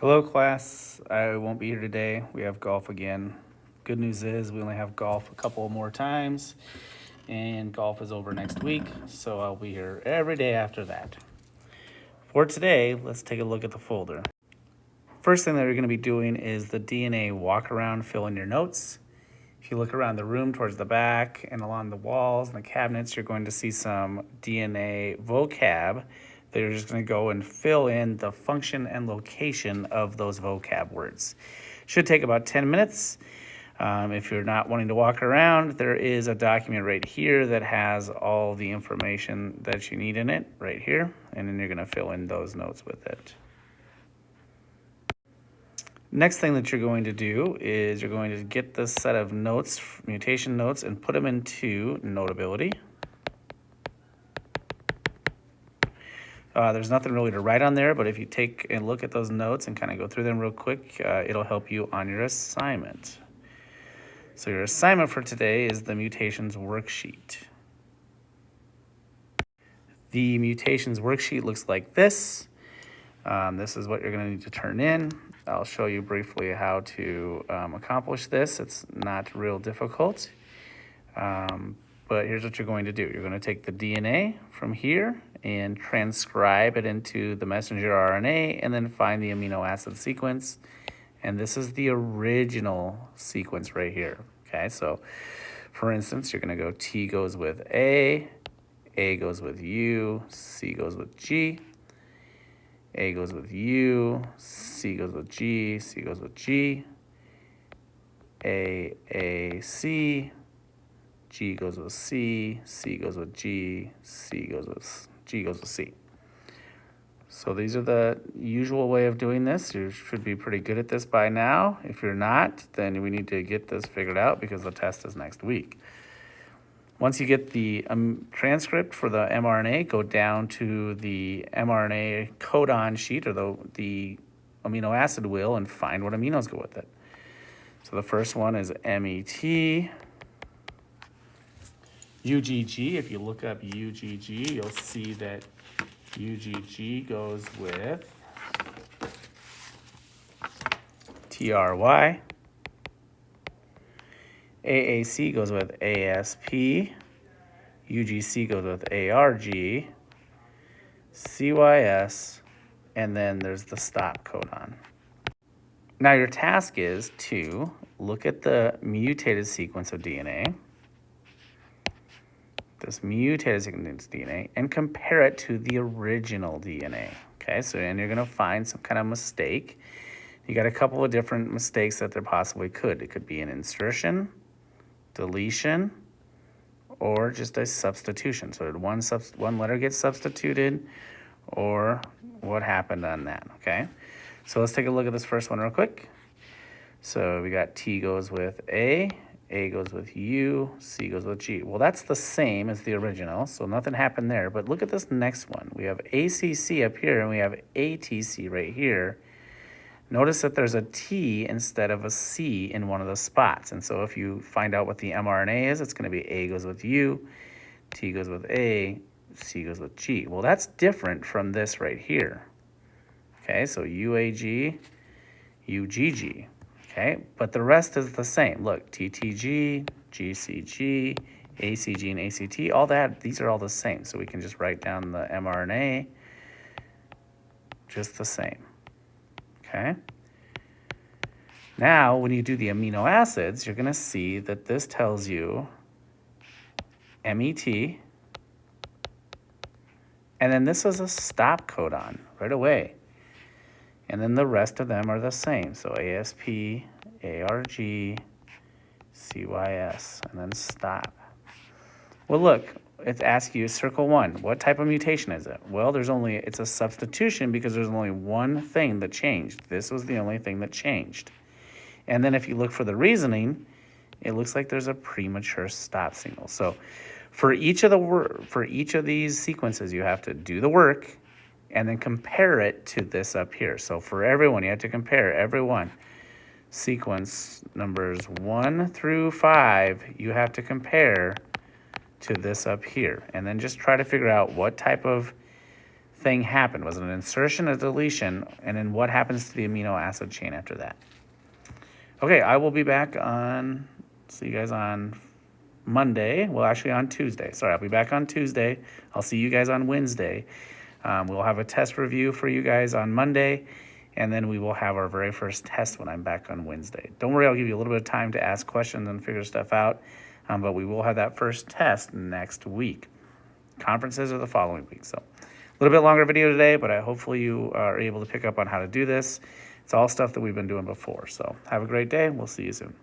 Hello, class. I won't be here today. We have golf again. Good news is we only have golf a couple more times, and golf is over next week, so I'll be here every day after that. For today, let's take a look at the folder. First thing that you're going to be doing is the DNA walk around, fill in your notes. If you look around the room towards the back and along the walls and the cabinets, you're going to see some DNA vocab that you're just going to go and fill in the function and location of those vocab words. Should take about 10 minutes. If you're not wanting to walk around, there is a document right here that has all the information that you need in it right here, and then you're going to fill in those notes with it. Next thing that you're going to do is you're going to get this set of notes, mutation notes, and put them into Notability. There's nothing really to write on there, but if you take a look at those notes and kind of go through them real quick, it'll help you on your assignment. So your assignment for today is the mutations worksheet. The mutations worksheet looks like this. This is what you're going to need to turn in. I'll show you briefly how to accomplish this. It's not real difficult, but here's what you're going to do. You're going to take the DNA from here and transcribe it into the messenger RNA and then find the amino acid sequence. And this is the original sequence right here. Okay, so for instance, you're going to go T goes with A goes with U, C goes with G. A goes with U, C goes with G, C goes with G, C, G goes with C, C goes with G, C goes with G goes with C. So these are the usual way of doing this. You should be pretty good at this by now. If you're not, then we need to get this figured out because the test is next week. Once you get the transcript for the mRNA, go down to the mRNA codon sheet or the amino acid wheel and find what aminos go with it. So the first one is MET. UGG, if you look up UGG, you'll see that UGG goes with TRY. AAC goes with ASP, UGC goes with ARG, CYS, and then there's the stop codon. Now your task is to look at the mutated sequence of DNA, this mutated sequence of DNA, and compare it to the original DNA. Okay, so and you're gonna find some kind of mistake. You got a couple of different mistakes that there possibly could. It could be an insertion, deletion, or just a substitution. So did one letter get substituted, or what happened on that, okay? So let's take a look at this first one real quick. So we got T goes with A goes with U, C goes with G. Well, that's the same as the original, so nothing happened there. But look at this next one. We have ACC up here, and we have ATC right here. Notice that there's a T instead of a C in one of the spots. And so if you find out what the mRNA is, it's going to be A goes with U, T goes with A, C goes with G. Well, that's different from this right here. Okay, so UAG, UGG. Okay, but the rest is the same. Look, TTG, GCG, ACG, and ACT, all that, these are all the same. So we can just write down the mRNA just the same. Okay. Now, when you do the amino acids, you're going to see that this tells you MET, and then this is a stop codon right away. And then the rest of them are the same. So ASP, ARG, CYS, and then stop. Well, look, it asks you circle one. What type of mutation is it? Well, it's a substitution because there's only one thing that changed. This was the only thing that changed. And then if you look for the reasoning, it looks like there's a premature stop signal. So for each of these sequences, you have to do the work and then compare it to this up here. So for everyone, you have to compare everyone. Sequence numbers 1 through 5, you have to compare to this up here. And then just try to figure out what type of thing happened? Was it an insertion, a deletion? And then what happens to the amino acid chain after that? Okay, I will be back on, see you guys on Monday. Well, actually on Tuesday. Sorry, I'll be back on Tuesday. I'll see you guys on Wednesday. We'll have a test review for you guys on Monday, and then we will have our very first test when I'm back on Wednesday. Don't worry, I'll give you a little bit of time to ask questions and figure stuff out, but we will have that first test next week. Conferences are the following week. So a little bit longer video today, but hopefully you are able to pick up on how to do this. It's all stuff that we've been doing before. So have a great day. We'll see you soon.